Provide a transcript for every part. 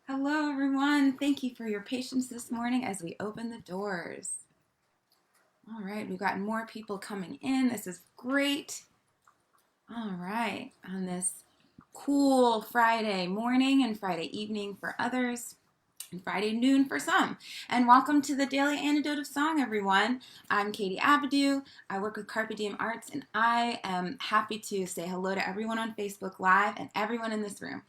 Hello, everyone. Thank you for your patience this morning as we open the doors. All right, we've got more people coming in. This is great. All right, on this cool Friday morning and Friday evening for others, and Friday noon for some. And welcome to the Daily Antidote of Song, everyone. I'm Katie Abadou. I work with Carpe Diem Arts, and I am happy to say hello to everyone on Facebook Live and everyone in this room.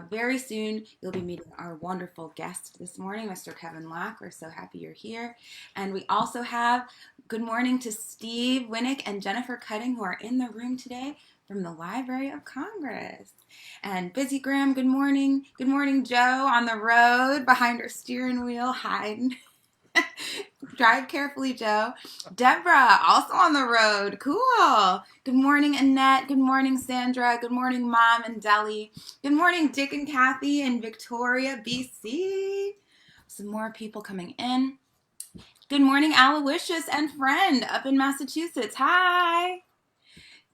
Very soon, you'll be meeting our wonderful guest this morning, Mr. Kevin Locke. We're so happy you're here. And we also have good morning to Steve Winnick and Jennifer Cutting, who are in the room today from the Library of Congress. And Busy Graham, good morning. Good morning, Joe, on the road behind her steering wheel, hiding. Drive carefully, Joe. Deborah, also on the road. Cool. Good morning, Annette. Good morning, Sandra. Good morning, Mom and Deli. Good morning, Dick and Kathy in Victoria, BC. Some more people coming in. Good morning, Aloysius and friend up in Massachusetts. Hi.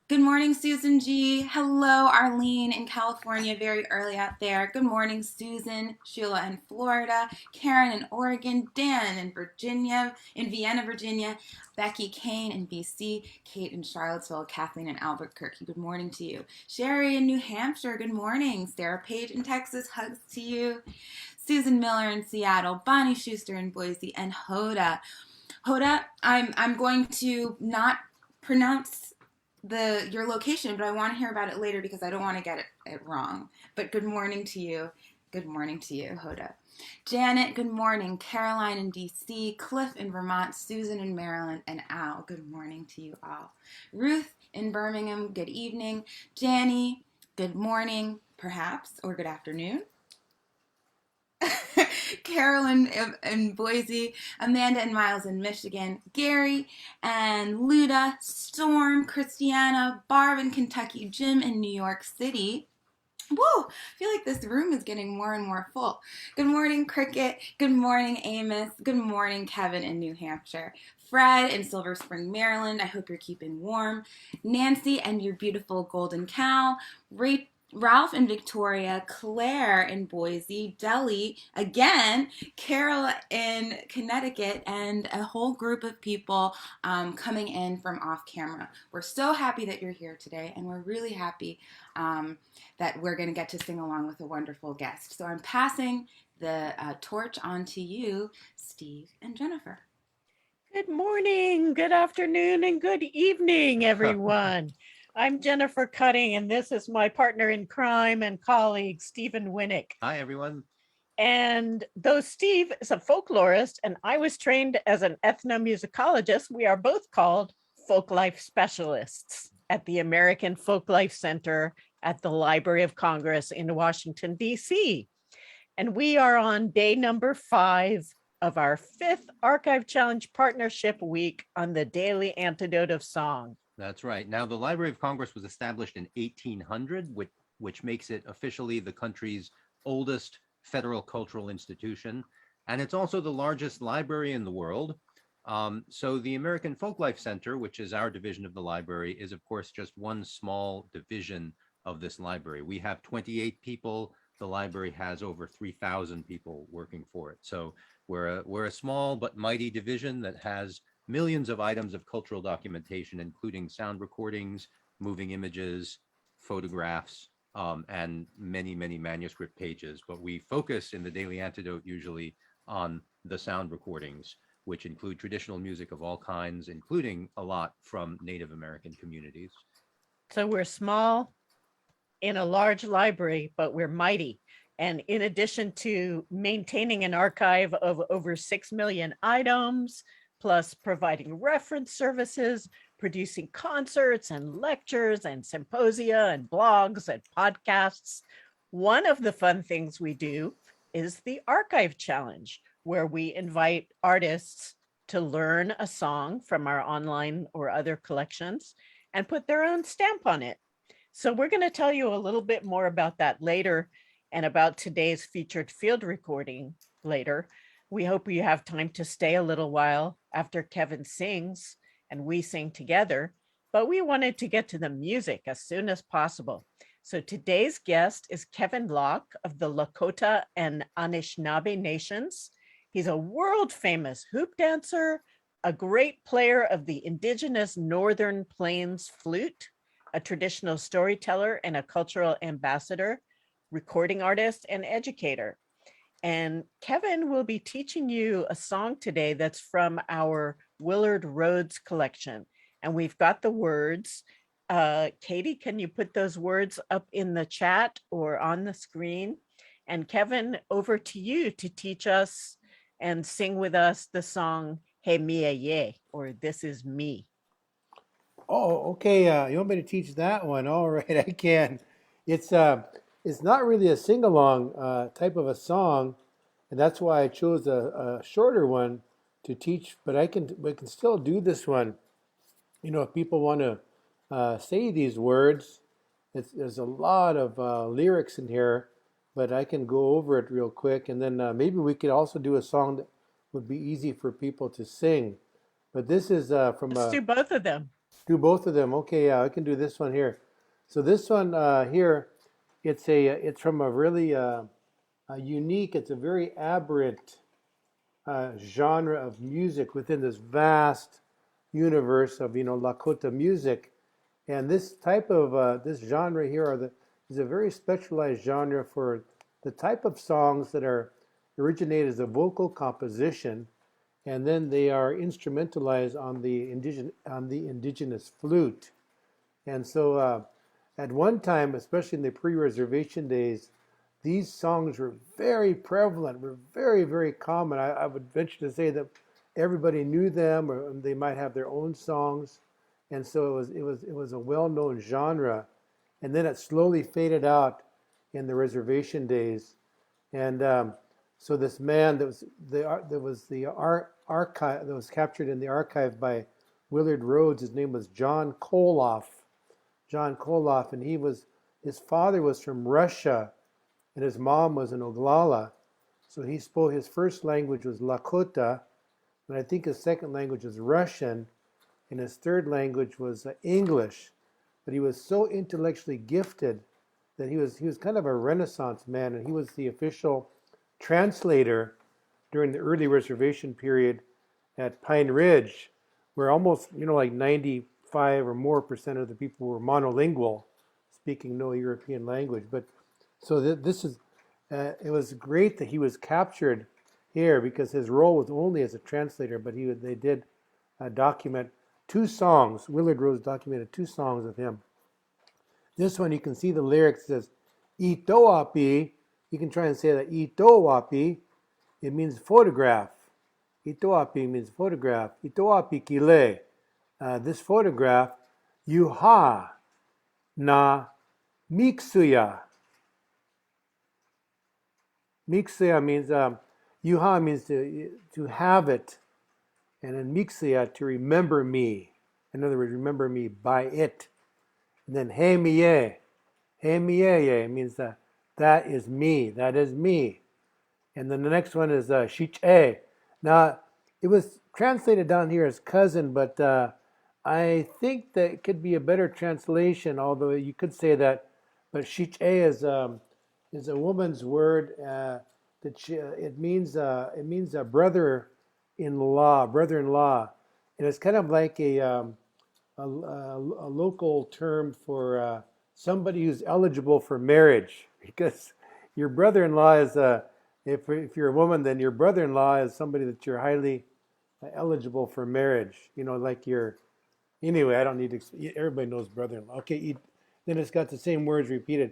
Good morning, Susan G. Hello, Arlene in California, very early out there. Good morning, Susan, Sheila in Florida, Karen in Oregon, Dan in Virginia, in Vienna, Virginia, Becky Kane in BC, Kate in Charlottesville, Kathleen in Albuquerque. Good morning to you. Sherry in New Hampshire, good morning. Sarah Page in Texas, hugs to you. Susan Miller in Seattle, Bonnie Schuster in Boise, and Hoda. Hoda, I'm going to not pronounce your location, but I want to hear about it later because I don't want to get it wrong. But good morning to you. Good morning to you, Hoda. Janet, good morning. Caroline in DC, Cliff in Vermont, Susan in Maryland, and Al, good morning to you all. Ruth in Birmingham, good evening. Janny, good morning, perhaps, or good afternoon. Carolyn in Boise, Amanda and Miles in Michigan, Gary and Luda, Storm, Christiana, Barb in Kentucky, Jim in New York City. Woo! I feel like this room is getting more and more full. Good morning, Cricket. Good morning, Amos. Good morning, Kevin in New Hampshire. Fred in Silver Spring, Maryland. I hope you're keeping warm. Nancy and your beautiful golden cow. Ralph in Victoria, Claire in Boise, Delhi, again, Carol in Connecticut, and a whole group of people coming in from off camera. We're so happy that you're here today, and we're really happy that we're going to get to sing along with a wonderful guest. So I'm passing the torch on to you, Steve and Jennifer. Good morning, good afternoon, and good evening, everyone. I'm Jennifer Cutting, and this is my partner in crime and colleague, Stephen Winnick. Hi, everyone. And though Steve is a folklorist and I was trained as an ethnomusicologist, we are both called folklife specialists at the American Folklife Center at the Library of Congress in Washington, D.C. And we are on day number 5 of our 5th Archive Challenge Partnership Week on the Daily Antidote of Song. That's right. Now, the Library of Congress was established in 1800, which makes it officially the country's oldest federal cultural institution. And it's also the largest library in the world. So the American Folklife Center, which is our division of the library, is, of course, just one small division of this library. We have 28 people. The library has over 3,000 people working for it. So we're a small but mighty division that has millions of items of cultural documentation, including sound recordings, moving images, photographs, and many, many manuscript pages. But we focus in the Daily Antidote usually on the sound recordings, which include traditional music of all kinds, including a lot from Native American communities. So we're small in a large library, but we're mighty. And in addition to maintaining an archive of over 6 million items, plus providing reference services, producing concerts and lectures and symposia and blogs and podcasts, one of the fun things we do is the Archive Challenge, where we invite artists to learn a song from our online or other collections and put their own stamp on it. So we're going to tell you a little bit more about that later and about today's featured field recording later. We hope you have time to stay a little while after Kevin sings and we sing together, but we wanted to get to the music as soon as possible. So today's guest is Kevin Locke of the Lakota and Anishinaabe nations. He's a world famous hoop dancer, a great player of the indigenous Northern Plains flute, a traditional storyteller and a cultural ambassador, recording artist and educator. And Kevin will be teaching you a song today that's from our Willard Rhodes collection. And we've got the words. Katie, can you put those words up in the chat or on the screen? And Kevin, over to you to teach us and sing with us the song Hey Miyé He, or This Is Me. Oh, okay. You want me to teach that one? All right, I can. It's not really a sing-along type of a song, and that's why I chose a shorter one to teach. But we can still do this one. You know, if people want to say these words, there's a lot of lyrics in here, but I can go over it real quick, and then maybe we could also do a song that would be easy for people to sing. But this is from Let's do both of them. do both of them. Okay, yeah, I can do this one here. So this one here, it's from a really a unique. It's a very aberrant genre of music within this vast universe of Lakota music, and this type of this genre here is a very specialized genre for the type of songs that originate as a vocal composition, and then they are instrumentalized on the indigenous flute. And so at one time, especially in the pre-reservation days, these songs were very prevalent, were very, very common. I would venture to say that everybody knew them, or they might have their own songs. And so it was a well-known genre. And then it slowly faded out in the reservation days. And so this man that was the archive that was captured in the archive by Willard Rhodes, his name was John Koloff. John Koloff, and his father was from Russia, and his mom was an Oglala. So he spoke, his first language was Lakota, and I think his second language was Russian, and his third language was English. But he was so intellectually gifted that he was kind of a Renaissance man, and he was the official translator during the early reservation period at Pine Ridge, where almost, like 95 or more percent of the people were monolingual, speaking no European language. But so this is, it was great that he was captured here, because his role was only as a translator, but they did document 2 songs. Willard Rhodes documented 2 songs of him. This one, you can see the lyrics, says, Itoapi. You can try and say that, Itoapi. It means photograph. Itoapi means photograph. Itoapi kile. This photograph, yuha na miksuya. Miksuya means, yuha means to have it, and then miksuya, to remember me. In other words, remember me by it. And then he miyé. He miyé means that is me. That is me. And then the next one is Shíyo. Now, it was translated down here as cousin, but I think that it could be a better translation, although you could say that. But Shíyo is a woman's word it means a brother-in-law, and it's kind of like a local term for somebody who's eligible for marriage, because your brother-in-law is if you're a woman, then your brother-in-law is somebody that you're highly eligible for marriage. Like anyway, I don't need to, everybody knows brother-in-law. Okay, then it's got the same words repeated.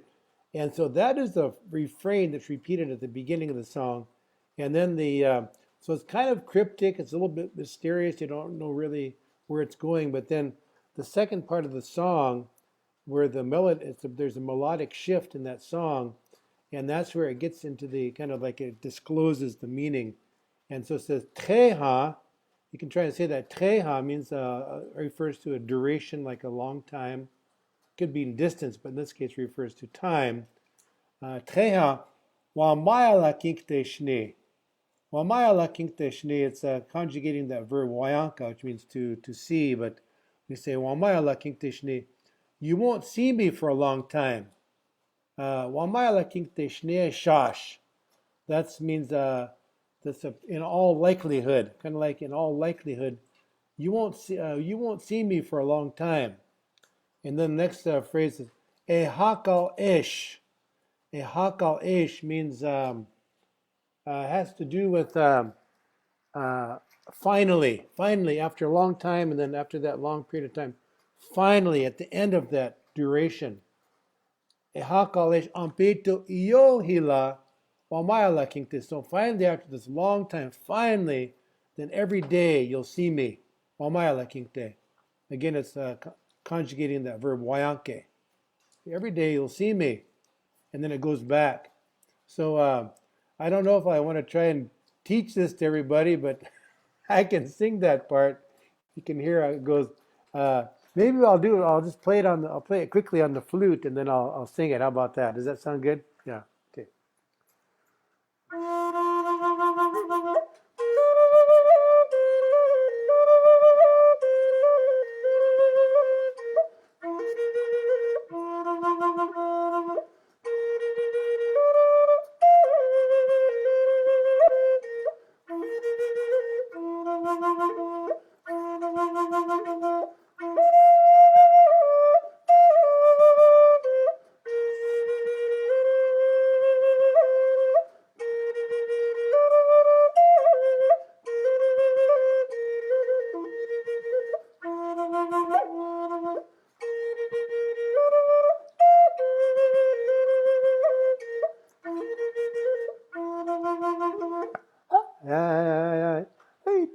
And so that is the refrain that's repeated at the beginning of the song. And then so it's kind of cryptic, it's a little bit mysterious, you don't know really where it's going, but then the second part of the song, where there's a melodic shift in that song, and that's where it gets into the kind of like it discloses the meaning. And so it says treha. You can try and say that. Treha means refers to a duration, like a long time. Could be in distance, but in this case refers to time. Treha wa maya la kinkte shne. Wa maya la kinkte shne. It's conjugating that verb wayanka, which means to see, but we say wa maya la kinkte shne. You won't see me for a long time. Wamaya kinte shne shash. That means in all likelihood, kind of like in all likelihood, you won't see me for a long time. And then the next phrase is a hakal ish. A hakal ish means has to do with finally, after a long time, and then after that long period of time, finally, at the end of that duration, ehakalesh ampito iyohila wamayala kingte. So finally, after this long time, finally, then every day you'll see me. Wamayala kingte. Again, it's conjugating that verb wayanke. Every day you'll see me, and then it goes back. So I don't know if I want to try and teach this to everybody, but I can sing that part. You can hear how it goes. Maybe I'll do it. I'll just play it I'll play it quickly on the flute, and then I'll sing it. How about that? Does that sound good? Yeah. Okay.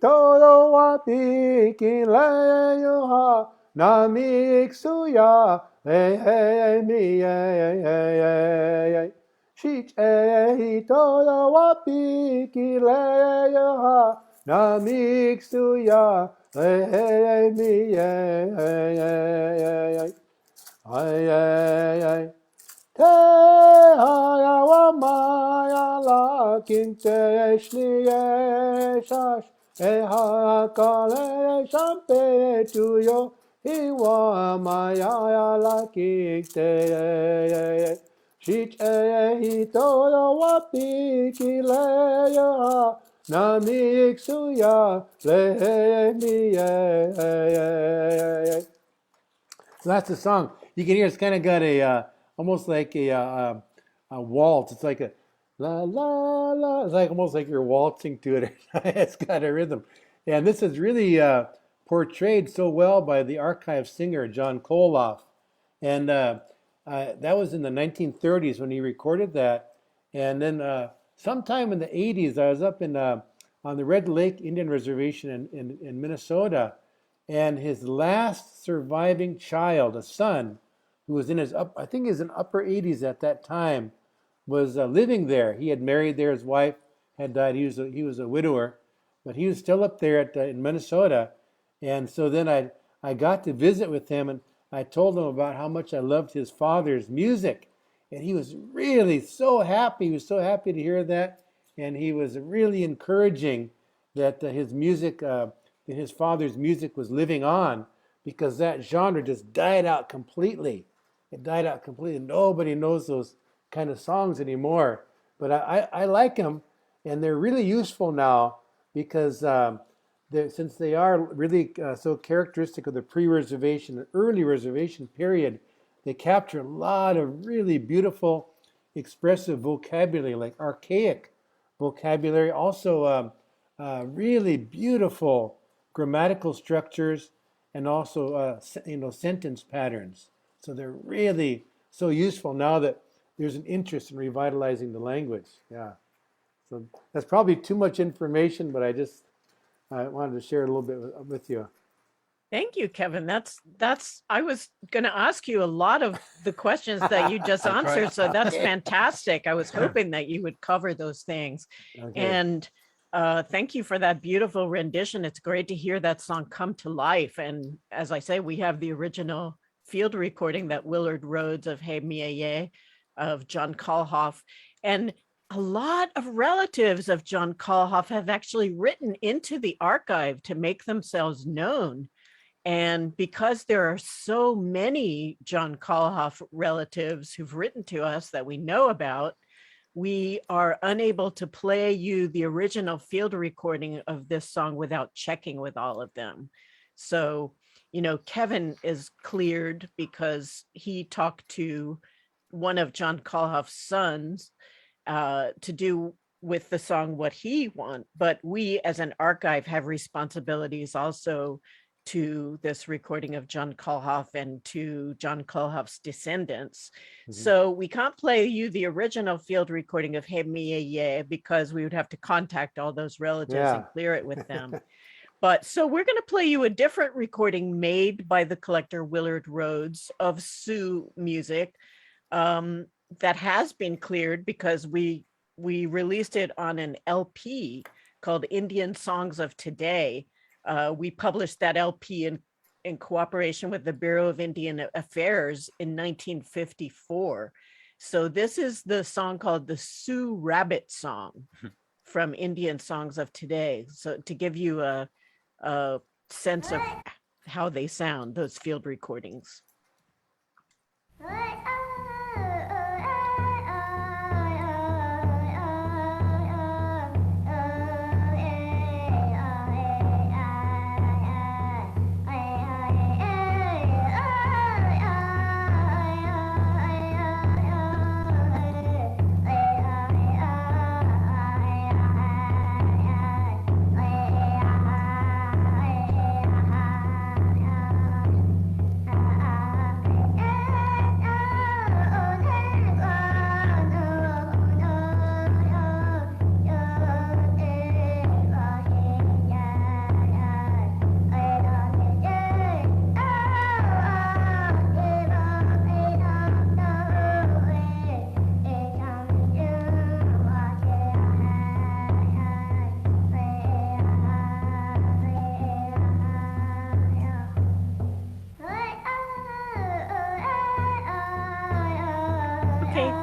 Todo wa pikin le yo ha na mi suya hey mi hey shi todo wa pikin le yo ha na mi suya hey mi hey te haya wa maya la kinte shniye shash e ha kale shampe tu yo iwa maya la kinte shich e hito wa pikile ya na miksuya le mi. So that's the song. You can hear it's kind of got a almost like a waltz. It's like a la la la. It's like almost like you're waltzing to it. It's got a rhythm, and this is really portrayed so well by the archive singer John Koloff, and that was in the 1930s when he recorded that, and then sometime in the 80s I was up in on the Red Lake Indian Reservation in Minnesota, and his last surviving child, a son, who was in I think he was in upper 80s at that time, was living there. He had married there. His wife had died. He was a widower, but he was still up there in Minnesota. And so then I got to visit with him, and I told him about how much I loved his father's music, and he was really so happy. He was so happy to hear that, and he was really encouraging that his father's music was living on, because that genre just died out completely. It died out completely. Nobody knows those kind of songs anymore. But I like them, and they're really useful now because since they are really so characteristic of the pre-reservation and early reservation period, they capture a lot of really beautiful, expressive vocabulary, like archaic vocabulary, also really beautiful grammatical structures, and also sentence patterns. So they're really so useful now that there's an interest in revitalizing the language. Yeah. So that's probably too much information, but I wanted to share a little bit with you. Thank you, Kevin. I was going to ask you a lot of the questions that you just answered. So that's fantastic. I was hoping that you would cover those things. Okay. And thank you for that beautiful rendition. It's great to hear that song come to life. And as I say, we have the original field recording that Willard Rhodes of He Miyé He of John Koloff. And a lot of relatives of John Koloff have actually written into the archive to make themselves known. And because there are so many John Kolhoff relatives who've written to us that we know about, we are unable to play you the original field recording of this song without checking with all of them. So, Kevin is cleared because he talked to one of John Kolhoff's sons to do with the song what he wants. But we as an archive have responsibilities also to this recording of John Kolhoff and to John Kolhoff's descendants. So we can't play you the original field recording of He Miyé He because we would have to contact all those relatives and clear it with them. But so we're going to play you a different recording made by the collector Willard Rhodes of Sioux music that has been cleared because we released it on an LP called Indian Songs of Today. We published that LP in cooperation with the Bureau of Indian Affairs in 1954. So this is the song called the Sioux Rabbit Song from Indian Songs of Today. So to give you a sense of how they sound, those field recordings.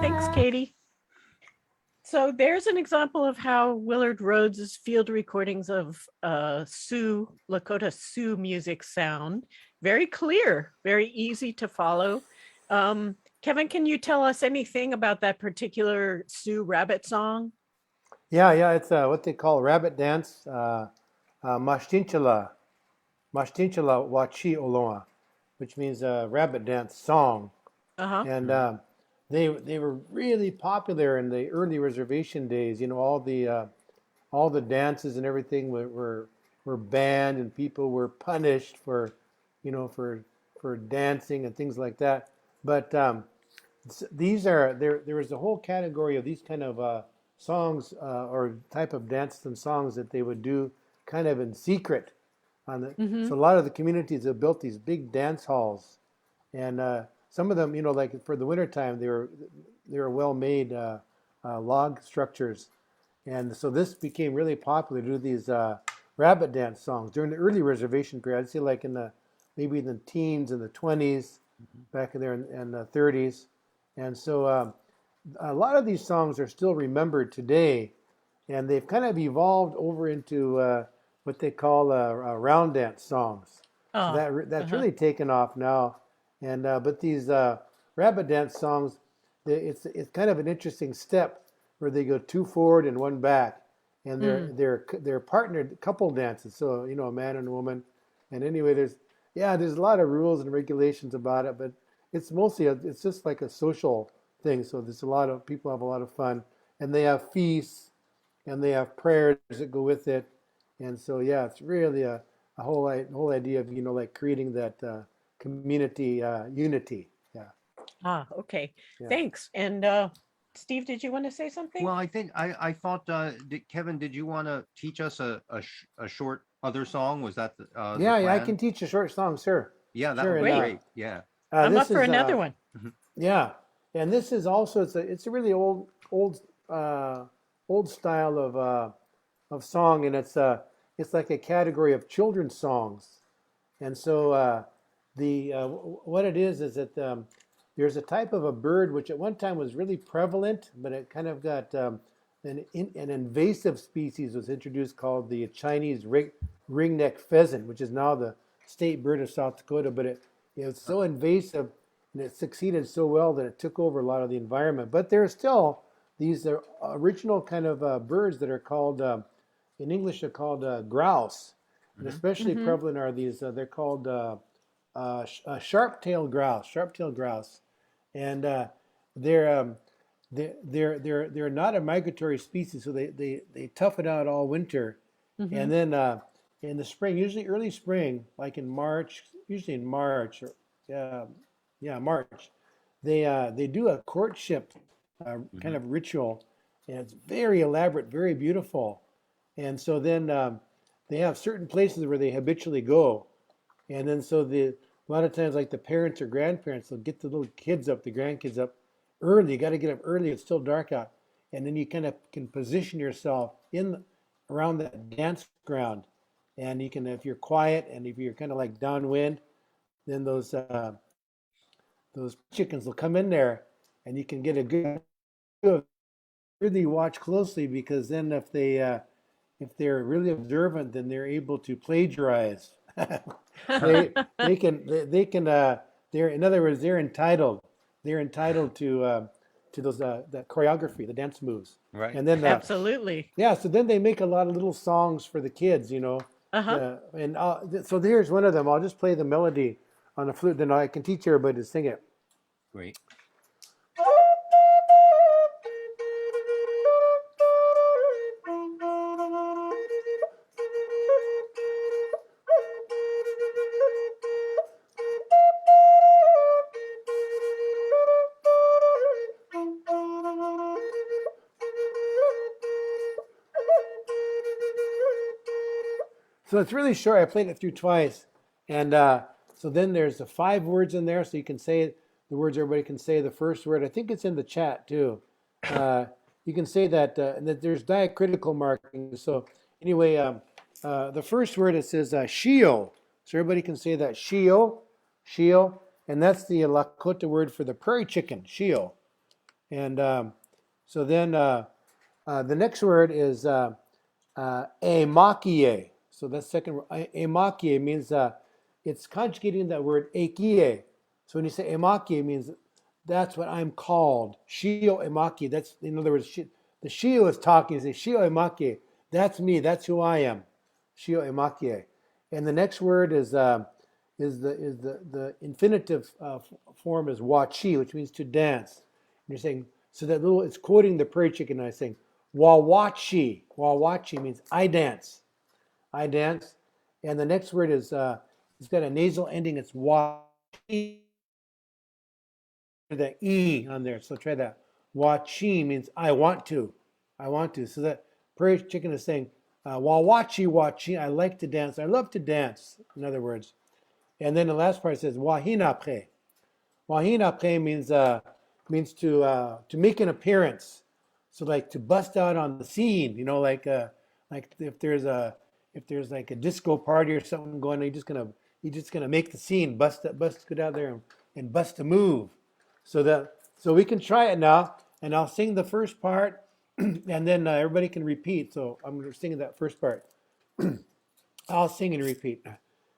Thanks, Katie. So there's an example of how Willard Rhodes's field recordings of Sioux, Lakota Sioux music sound. Very clear, very easy to follow. Kevin, can you tell us anything about that particular Sioux rabbit song? Yeah, it's what they call rabbit dance, Mashtinchala Wachi Oloa, which means rabbit dance song. And they were really popular in the early reservation days. All the dances and everything were banned, and people were punished for dancing and things like that. But there was a whole category of these kind of songs or type of dances and songs that they would do kind of in secret. So a lot of the communities have built these big dance halls, and some of them, like for the wintertime, they were well-made log structures. And so this became really popular to do these rabbit dance songs during the early reservation period. I'd say like maybe in the teens and the 20s, back in there in the 30s. And so a lot of these songs are still remembered today, and they've kind of evolved over into what they call round dance songs. So that's really taken off now. And but these rabbit dance songs, it's kind of an interesting step where they go two forward and one back, and they're partnered couple dances. So a man and a woman. And anyway, there's a lot of rules and regulations about it, but it's mostly it's just like a social thing. So there's a lot of people have a lot of fun, and they have feasts, and they have prayers that go with it. And so it's really a whole idea of like creating that community unity. Okay. Thanks. And Steve, did you want to say something? Well, I think I thought, Kevin, did you want to teach us a short other song? Was that the plan? I can teach a short song, sir. Yeah, that sure, would be great. Yeah. I'm up for another one. Yeah, and this is also it's a really old style of song, and it's like a category of children's songs. And so what it is that there's a type of a bird which at one time was really prevalent, but it kind of got an invasive species was introduced called the Chinese ringneck pheasant, which is now the state bird of South Dakota, but it was so invasive and it succeeded so well that it took over a lot of the environment. But there are still these original kind of birds that are called, in English, they're called grouse. And especially prevalent are these, they're called sharp-tailed grouse. And they're not a migratory species, so they tough it out all winter. And then in the spring, usually early spring, like in March, usually in March, or March, they do a courtship kind of ritual, and it's very elaborate, very beautiful. And so then they have certain places where they habitually go, and then so a lot of times, like the parents or grandparents, they'll get the little kids up, the grandkids up early. You got to get up early; it's still dark out, and then you kind of can position yourself around that dance ground, and you can, if you're quiet and if you're kind of like downwind, then those chickens will come in there, and you can get a good really watch closely, because then if they're really observant, then they're able to plagiarize. they can they're, in other words, they're entitled to those that choreography, the dance moves. Right. And then Absolutely. yeah, so then they make a lot of little songs for the kids, and so here's one of them. I'll just play the melody on the flute, then I can teach everybody to sing it. Great. So it's really short. I played it through twice. And so then there's the 5 words in there. So you can say the words, everybody can say the first word. I think it's in the chat too. You can say that, and that there's diacritical marking. So anyway, the first word, it says Šíyo. So everybody can say that, Šíyo, Šíyo. And that's the Lakota word for the prairie chicken, Šíyo. And so then the next word is emákiye. So that's second word. Emákiye means it's conjugating that word ekiye. So when you say emákiye, it means that's what I'm called. Šíyo emákiye. That's, in other words, the Šíyo is talking. You say Šíyo emákiye. That's me. That's who I am. Šíyo emákiye. And the next word is the infinitive form is wachi, which means to dance. And you're saying, so that little, it's quoting the prairie chicken. And I'm saying, wawachi. Wawachi means I dance. I dance. And the next word is, it's got a nasal ending. It's wachi. The E on there. So try that. Wachi means I want to. I want to. So that prairie chicken is saying, wachi, I like to dance. I love to dance, in other words. And then the last part says, wahinapre. Wahinapre means to make an appearance. So like to bust out on the scene, like if there's like a disco party or something going on, you're just gonna make the scene, bust get out there and bust a move. So we can try it now, and I'll sing the first part, and then everybody can repeat. So I'm gonna sing that first part. I'll sing and repeat.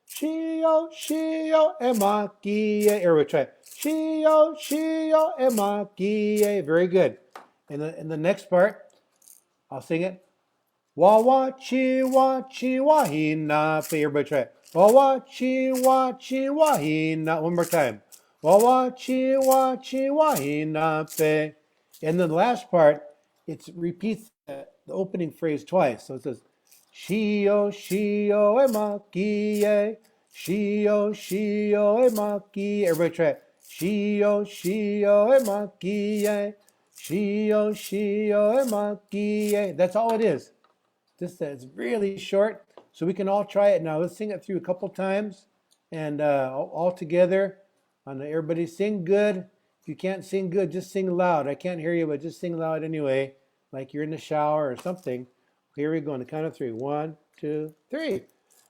Šíyo, Šíyo, emákiye. Everybody try it. Šíyo, Šíyo, emákiye. Very good. And the next part, I'll sing it. Wawachi, wachi, wahina. Everybody try it. Wawachi, wachi, wahina. One more time. Wawachi, wachi, wahina. And then the last part, it repeats the opening phrase twice. So it says, Šíyo, Šíyo, emákiye. Šíyo, Šíyo, emákiye. Everybody try it. Šíyo, Šíyo, emákiye. Šíyo, Šíyo, emákiye. That's all it is. It's really short, so we can all try it now. Let's sing it through a couple times, and all together. Everybody sing good. If you can't sing good, just sing loud. I can't hear you, but just sing loud anyway, like you're in the shower or something. Here we go on the count of 3. 1, 2, 3.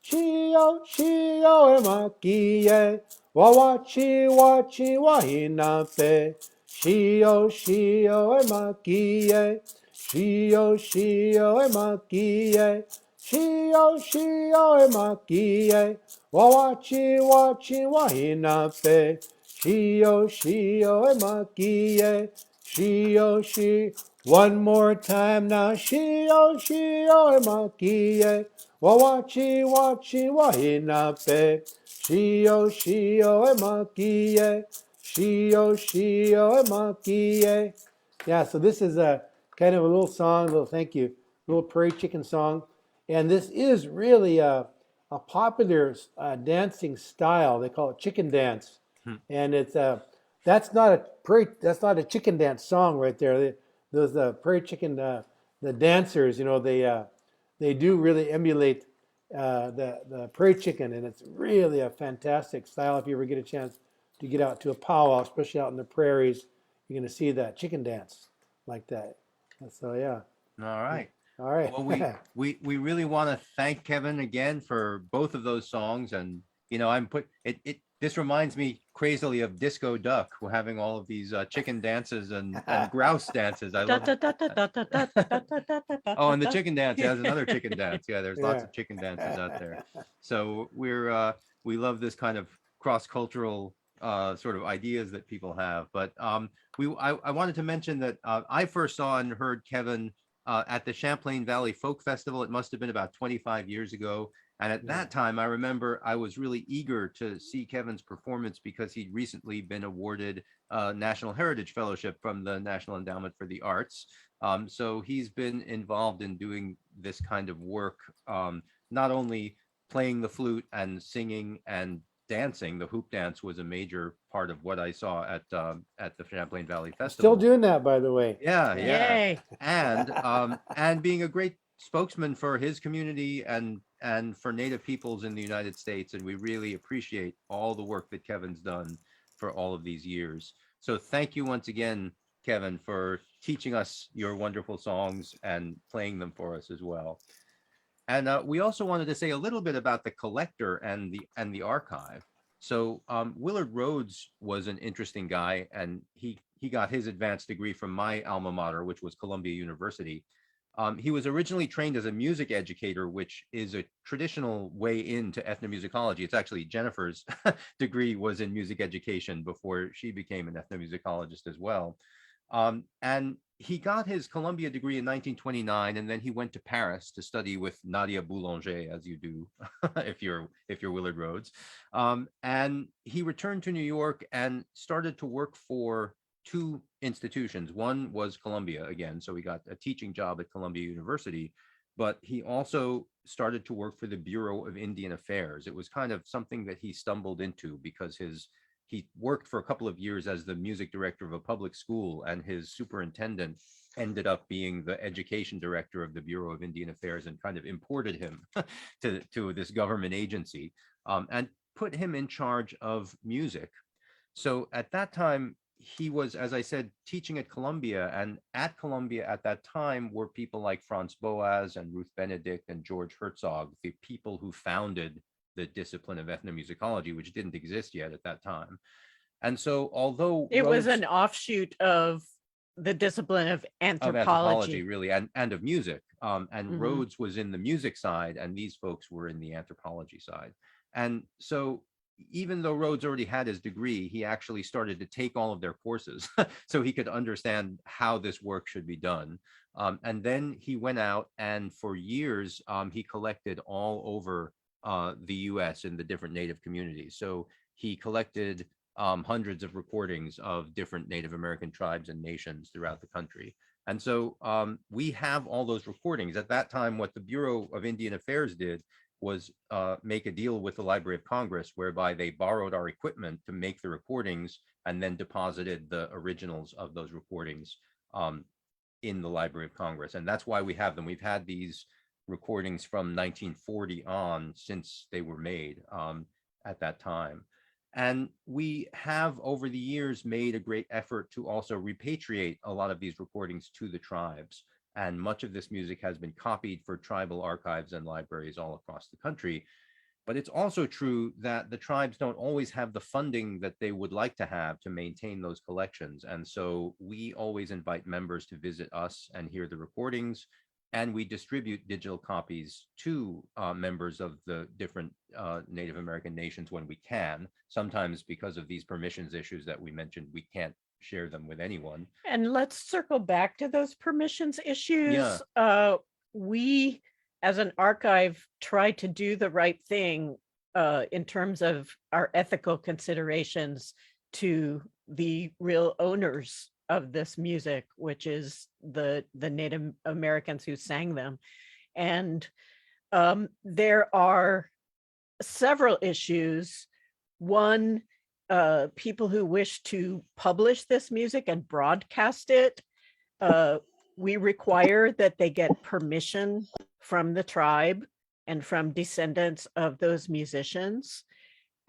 Šíyo, Šíyo, emákiye. Wawachi, wachi, wahinape. Šíyo, Šíyo, emákiye. Šíyo, Šíyo, emákiye. Šíyo, Šíyo, emákiye. Wawachi, wachi, wahinape. Šíyo, Šíyo, emákiye. Šíyo, Šíyo. One more time now. Šíyo, Šíyo, emákiye. Wawachi, wachi, wahinape. Šíyo, Šíyo, emákiye. Šíyo, Šíyo, emákiye. Yeah, so this is a kind of a little song, little thank you, little prairie chicken song. And this is really a popular dancing style. They call it chicken dance. Hmm. And it's that's not a chicken dance song right there. Those prairie chicken the dancers, they do really emulate the prairie chicken, and it's really a fantastic style. If you ever get a chance to get out to a powwow, especially out in the prairies, you're going to see that chicken dance like that. So yeah, All right. all right. Well, we really want to thank Kevin again for both of those songs, and I'm put it. This reminds me crazily of Disco Duck. We're having all of these chicken dances and grouse dances. I love. Oh, and the chicken dance. Yeah, there's another chicken dance. Yeah, there's lots Yeah. of chicken dances out there. So we love this kind of cross-cultural sort of ideas that people have. But I wanted to mention that I first saw and heard Kevin at the Champlain Valley Folk Festival. It must have been about 25 years ago. And at that time, I remember I was really eager to see Kevin's performance because he'd recently been awarded a National Heritage Fellowship from the National Endowment for the Arts. So he's been involved in doing this kind of work, not only playing the flute and singing and dancing. The hoop dance was a major part of what I saw at the Champlain Valley Festival. Still doing that, by the way. Yeah, yeah. Yay. And being a great spokesman for his community and for Native peoples in the United States. And we really appreciate all the work that Kevin's done for all of these years. So thank you once again, Kevin, for teaching us your wonderful songs and playing them for us as well. And we also wanted to say a little bit about the collector and the archive. So Willard Rhodes was an interesting guy, and he got his advanced degree from my alma mater, which was Columbia University. He was originally trained as a music educator, which is a traditional way into ethnomusicology. It's actually Jennifer's degree was in music education before she became an ethnomusicologist as well. And he got his Columbia degree in 1929, and then he went to Paris to study with Nadia Boulanger, as you do if you're Willard Rhodes. And he returned to New York and started to work for two institutions. One was Columbia again, so he got a teaching job at Columbia University, but he also started to work for the Bureau of Indian Affairs. It was kind of something that he stumbled into because he worked for a couple of years as the music director of a public school, and his superintendent ended up being the education director of the Bureau of Indian Affairs and kind of imported him to this government agency and put him in charge of music. So at that time, he was, as I said, teaching at Columbia, and at Columbia at that time were people like Franz Boas and Ruth Benedict and George Herzog, the people who founded the discipline of ethnomusicology, which didn't exist yet at that time. And so although It was Rhodes, an offshoot of the discipline of anthropology. really, and of music, and Mhm. Rhodes was in the music side and these folks were in the anthropology side. And so even though Rhodes already had his degree, he actually started to take all of their courses so he could understand how this work should be done. And then he went out, and for years he collected all over the US in the different Native communities. So he collected hundreds of recordings of different Native American tribes and nations throughout the country. And so we have all those recordings. At that time, what the Bureau of Indian Affairs did was make a deal with the Library of Congress, whereby they borrowed our equipment to make the recordings and then deposited the originals of those recordings in the Library of Congress. And that's why we have them. We've had these recordings from 1940 on since they were made at that time. And we have over the years made a great effort to also repatriate a lot of these recordings to the tribes. And much of this music has been copied for tribal archives and libraries all across the country. But it's also true that the tribes don't always have the funding that they would like to have to maintain those collections. And so we always invite members to visit us and hear the recordings. and we distribute digital copies to members of the different Native American nations when we can. Sometimes because of these permissions issues that we mentioned, we can't share them with anyone. And let's circle back to those permissions issues. Yeah. We, as an archive, try to do the right thing in terms of our ethical considerations to the real owners of this music, which is the Native Americans who sang them. And there are several issues. One, people who wish to publish this music and broadcast it, we require that they get permission from the tribe and from descendants of those musicians.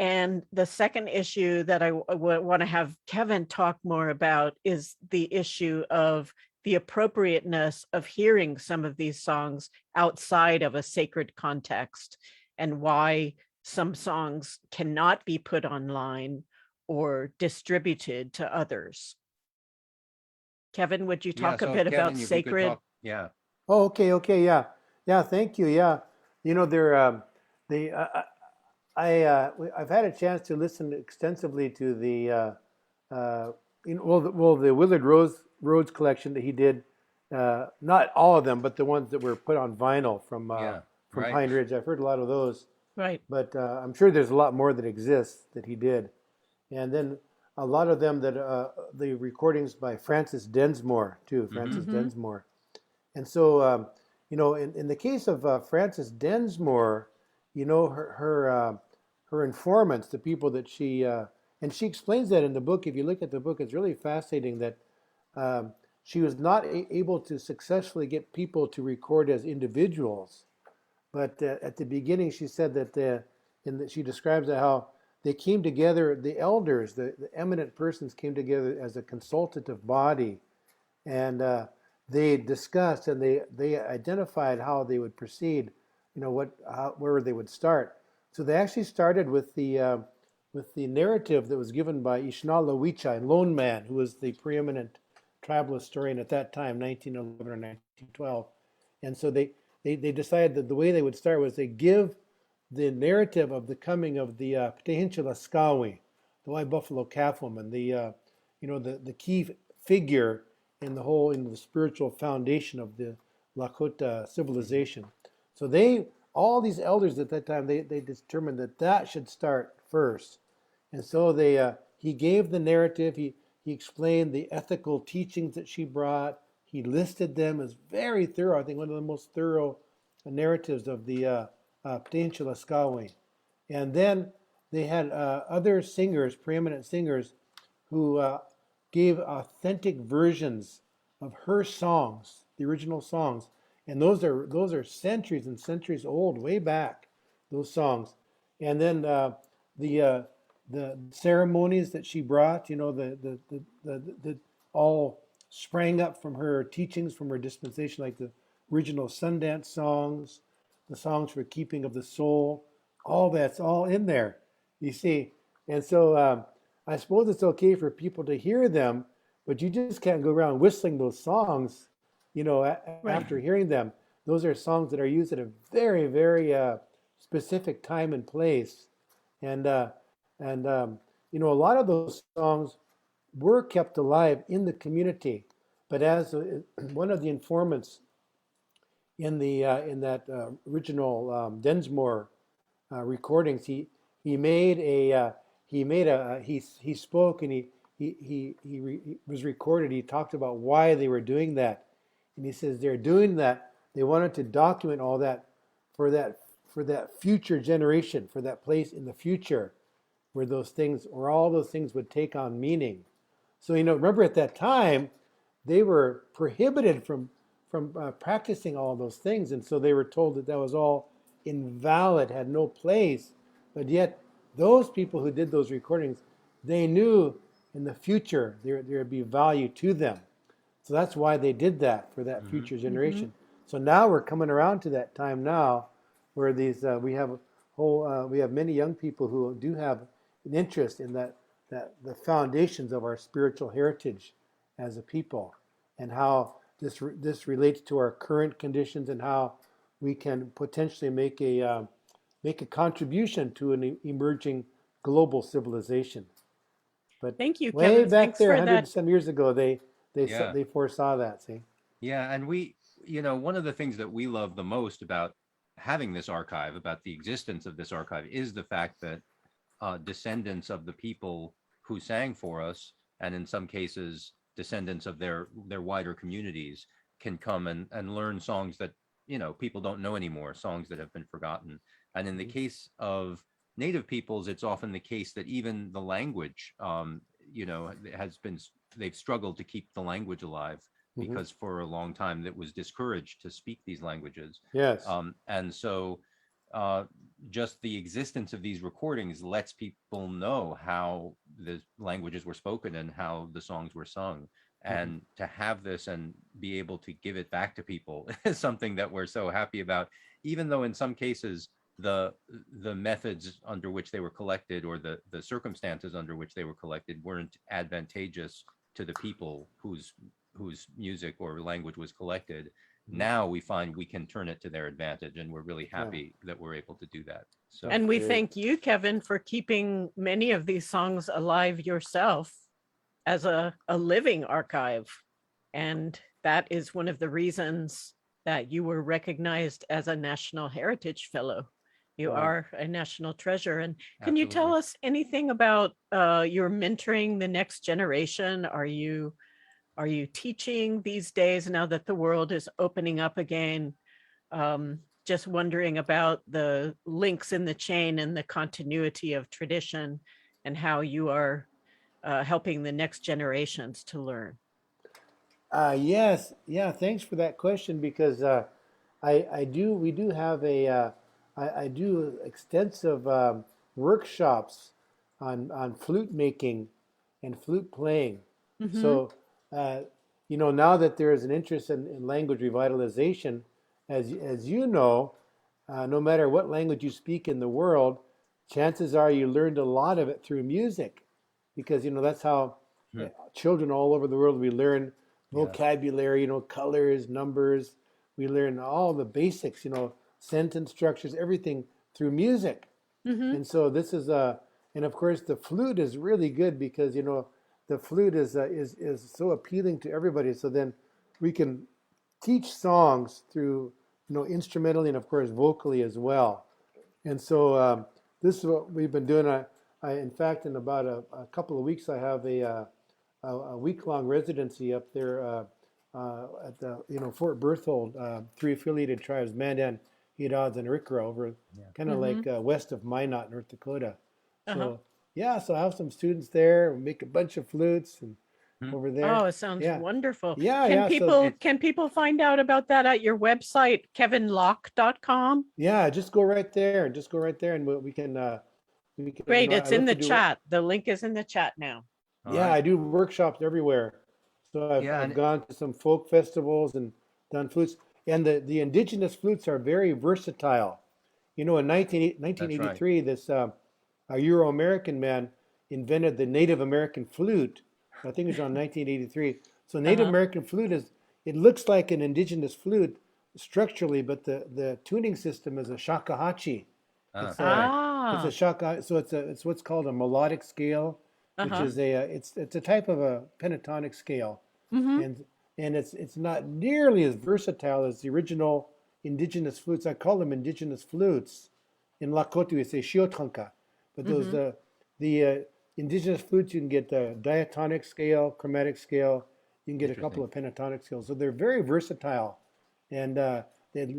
And the second issue that I want to have Kevin talk more about is the issue of the appropriateness of hearing some of these songs outside of a sacred context, and why some songs cannot be put online or distributed to others. Kevin, would you talk a bit about sacred? Yeah. Oh, okay, yeah, thank you, yeah. You know, I've had a chance to listen extensively to the the Willard Rhodes collection that he did. Not all of them, but the ones that were put on vinyl from Right. Pine Ridge. I've heard a lot of those, Right. but I'm sure there's a lot more that exists that he did. And then a lot of them that the recordings by Frances Densmore too, Frances Densmore. And so you know, in the case of Frances Densmore, you know, her informants, the people that she and she explains that in the book. If you look at the book, it's really fascinating that she was not able to successfully get people to record as individuals. But at the beginning, she said that she describes how they came together, the elders, the eminent persons came together as a consultative body, and they discussed and they identified how they would proceed, you know, where they would start. So they actually started with the narrative that was given by Ishnalawichai, Lone Man, who was the preeminent tribal historian at that time, 1911 or 1912. And so they decided that the way they would start was they give the narrative of the coming of the Ptehinchalaskawi, the White Buffalo Calf Woman, the key figure in the spiritual foundation of the Lakota civilization. So all these elders at that time, they determined that should start first. And so he gave the narrative, he explained the ethical teachings that she brought, he listed them as very thorough, I think one of the most thorough narratives of the Ptehinchalaskawi. And then they had other singers, preeminent singers, who gave authentic versions of her songs, the original songs. And those are centuries and centuries old, way back, those songs. And then the ceremonies that she brought, you know, the all sprang up from her teachings, from her dispensation, like the original Sundance songs, the songs for keeping of the soul, all that's all in there, you see. And so I suppose it's okay for people to hear them, but you just can't go around whistling those songs, you know, after hearing them. Those are songs that are used at a very, very specific time and place. And you know, a lot of those songs were kept alive in the community. But as one of the informants in that original Densmore recordings, he spoke and he was recorded. He talked about why they were doing that, and he says they're doing that. They wanted to document all that for that future generation, for that place in the future where all those things would take on meaning. So, you know, remember at that time, they were prohibited from practicing all those things, and so they were told that was all invalid, had no place. But yet, those people who did those recordings, they knew in the future there would be value to them. So that's why they did that, for that future generation. So now we're coming around to that time now, where we have many young people who do have an interest in that the foundations of our spiritual heritage as a people, and how this relates to our current conditions and how we can potentially make a contribution to an emerging global civilization. But Thank you, way Kevin. back Thanks there, for 100 that. some years ago, Yeah. they foresaw that. See. Yeah, and we, one of the things that we love the most about having this archive, about the existence of this archive, is the fact that descendants of the people who sang for us, and in some cases, descendants of their wider communities, can come and learn songs that, people don't know anymore, songs that have been forgotten. And in the case of Native peoples, it's often the case that even the language, they've struggled to keep the language alive, because for a long time it was discouraged to speak these languages. Yes. And so just the existence of these recordings lets people know how the languages were spoken and how the songs were sung. And to have this and be able to give it back to people is something that we're so happy about, even though in some cases the methods under which they were collected, or the circumstances under which they were collected, weren't advantageous to the people whose music or language was collected. Now we find we can turn it to their advantage, and we're really happy that we're able to do that. So, And we thank you, Kevin, for keeping many of these songs alive yourself as a living archive. And that is one of the reasons that you were recognized as a National Heritage Fellow. You are a national treasure. And can you tell us anything about your mentoring the next generation? Are you teaching these days, now that the world is opening up again? Just wondering about the links in the chain and the continuity of tradition, and how you are helping the next generations to learn. Yes. Yeah. Thanks for that question, because we do have I do extensive workshops on flute making and flute playing. So, now that there is an interest in language revitalization, as you know, no matter what language you speak in the world, chances are you learned a lot of it through music, because that's how children all over the world, we learn vocabulary, colors, numbers. We learn all the basics, sentence structures, everything through music. And so this is and of course the flute is really good, because the flute is so appealing to everybody. So then we can teach songs through instrumentally, and of course vocally as well. And so this is what we've been doing. In fact, in about a couple of weeks, I have a week-long residency up there at the Fort Berthold, 3 affiliated tribes: Mandan, Hidad, and Rikra, over kind of like west of Minot, North Dakota. So so I have some students there. We make a bunch of flutes and over there. Oh, it sounds wonderful. Can people find out about that at your website, kevinlocke.com? Yeah, just go right there, and we can. Great, it's in the chat. The link is in the chat now. I do workshops everywhere. So I've gone to some folk festivals and done flutes. And the indigenous flutes are very versatile. In 1983, this a Euro-American man invented the Native American flute. I think it was around 1983. So Native American flute it looks like an indigenous flute structurally, but the tuning system is a shakuhachi. It's a shaka. So it's what's called a melodic scale, which is it's a type of a pentatonic scale, and it's not nearly as versatile as the original indigenous flutes. I call them indigenous flutes. In Lakota we say Šíyo, but those the indigenous flutes, you can get the diatonic scale, chromatic scale. You can get a couple of pentatonic scales. So they're very versatile, and it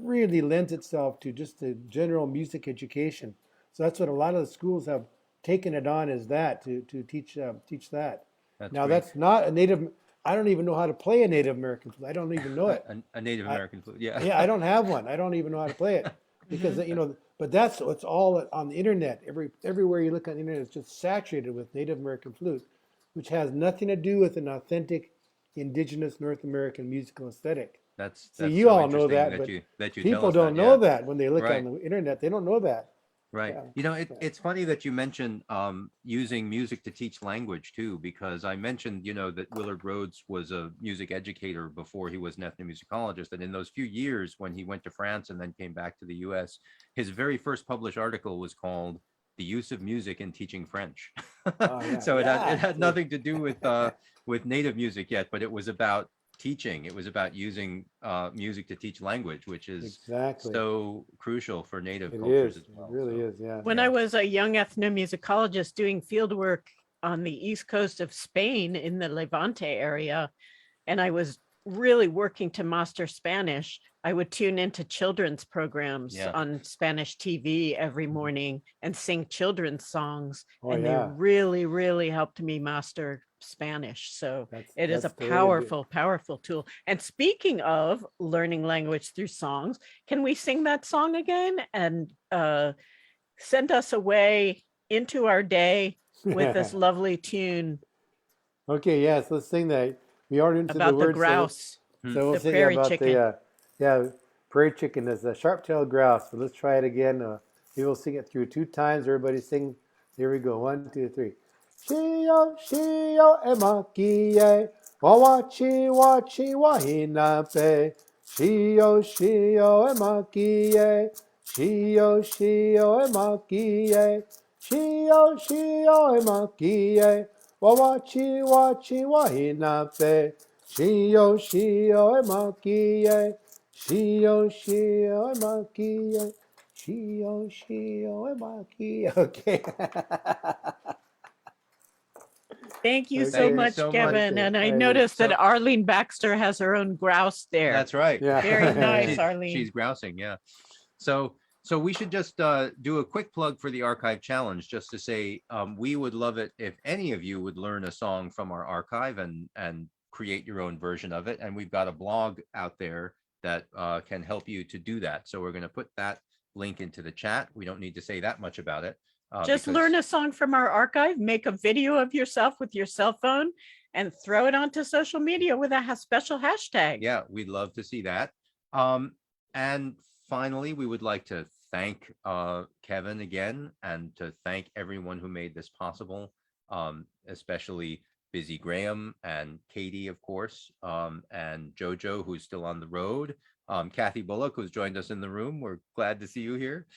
really lends itself to just the general music education. So that's what a lot of the schools have taken it on, as that to teach that. That's not a Native. I don't even know how to play a Native American flute. I don't even know it. A Native American flute, yeah. Yeah, I don't have one. I don't even know how to play it, because But it's all on the internet. Everywhere you look on the internet, it's just saturated with Native American flute, which has nothing to do with an authentic indigenous North American musical aesthetic. That's you so all know interesting that, but you people tell us don't that, know that when they look on the internet. They don't know that. Right. Yeah. You know, Yeah. it's funny that you mentioned using music to teach language too, because I mentioned, you know, that Willard Rhodes was a music educator before he was an ethnomusicologist. And in those few years when he went to France and then came back to the US, his very first published article was called The Use of Music in Teaching French. Oh yeah. So it Yeah. had nothing to do with native music yet, but it was about teaching. It was about using music to teach language, which is Exactly. so crucial for native It cultures is. as It well. really So, is. Yeah. When yeah. I was a young ethnomusicologist doing field work on the east coast of Spain in the Levante area, and I was really working to master Spanish, I would tune into children's programs Yeah. on Spanish TV every morning and sing children's songs. Oh And yeah. they really, really helped me master Spanish. So it is a That's the way to do it. powerful, powerful tool. And speaking of learning language through songs, can we sing that song again and send us away into our day with this lovely tune Okay, yes, let's sing that. We already into the about the words, grouse, Hmm. so we'll the sing prairie about chicken? the prairie chicken is a sharp-tailed grouse. But let's try it again. We will sing it through 2 times. Everybody sing. Here we go. 1, 2, 3. Šíyo, šíyo, emákiye, wawachi, wachi, wahinape. Šíyo, šíyo, emákiye, šíyo, šíyo, emákiye, šíyo, šíyo, emákiye. Wawachi, wachi, wahinape. Šíyo, šíyo, emákiye. Šíyo, šíyo, emákiye. Šíyo, šíyo, emákiye. Okay. Thank you Okay. so Thank you much, so much. Kevin. And I All right. noticed that So- Arlene Baxter has her own grouse there. That's right. Yeah. Very nice, She's, Arlene. she's grousing, yeah. So we should just do a quick plug for the archive challenge, just to say we would love it if any of you would learn a song from our archive and create your own version of it. And we've got a blog out there that can help you to do that. So we're going to put that link into the chat. We don't need to say that much about it. Just because- learn a song from our archive, make a video of yourself with your cell phone, and throw it onto social media with a special hashtag. Yeah, we'd love to see that. And finally, we would like to thank Kevin again, and to thank everyone who made this possible, especially Busy Graham and Katie, of course, and Jojo, who's still on the road, Kathy Bullock, who's joined us in the room. We're glad to see you here.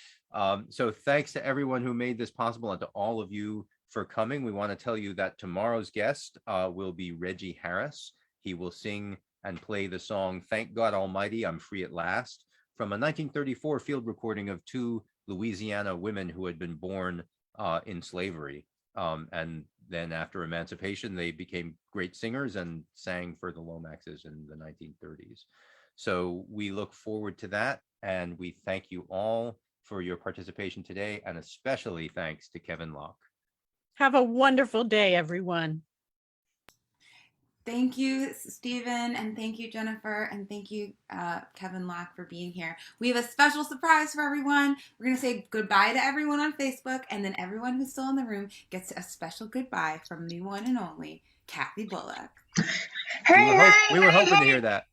So thanks to everyone who made this possible, and to all of you for coming. We want to tell you that tomorrow's guest will be Reggie Harris. He will sing and play the song "Thank God Almighty, I'm Free at Last," from a 1934 field recording of 2 Louisiana women who had been born in slavery. And then after emancipation, they became great singers and sang for the Lomaxes in the 1930s. So we look forward to that, and we thank you all for your participation today, and especially thanks to Kevin Locke. Have a wonderful day, everyone. Thank you, Stephen, and thank you, Jennifer, and thank you, Kevin Locke, for being here. We have a special surprise for everyone. We're going to say goodbye to everyone on Facebook, and then everyone who's still in the room gets a special goodbye from the one and only Kathy Bullock. We were hoping to hear that.